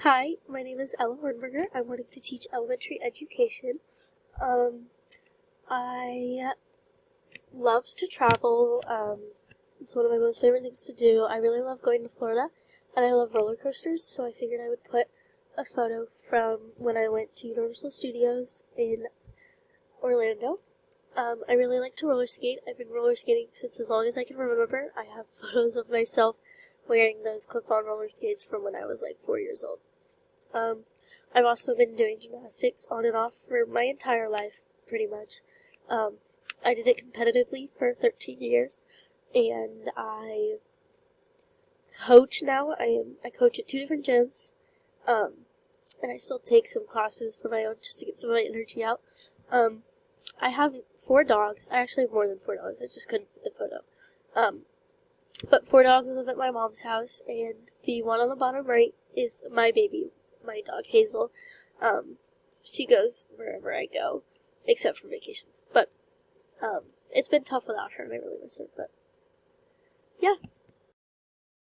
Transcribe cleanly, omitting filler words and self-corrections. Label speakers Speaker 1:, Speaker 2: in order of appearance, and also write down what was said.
Speaker 1: Hi, my name is Ella Hornberger. I'm wanting to teach elementary education. I love to travel. It's one of my most favorite things to do. I really love going to Florida, and I love roller coasters, so I figured I would put a photo from when I went to Universal Studios in Orlando. I really like to roller skate. I've been roller skating since as long as I can remember. I have photos of myself wearing those clip-on roller skates from when I was like 4 years old. I've also been doing gymnastics on and off for my entire life, pretty much. I did it competitively for 13 years, and I coach now. I coach at 2 different gyms, and I still take some classes for my own just to get some of my energy out. I have 4 dogs. I actually have more than 4 dogs. I just couldn't fit the photo. But 4 dogs live at my mom's house, and the one on the bottom right is my baby, my dog Hazel. She goes wherever I go, except for vacations. But it's been tough without her, and I really miss her. But yeah.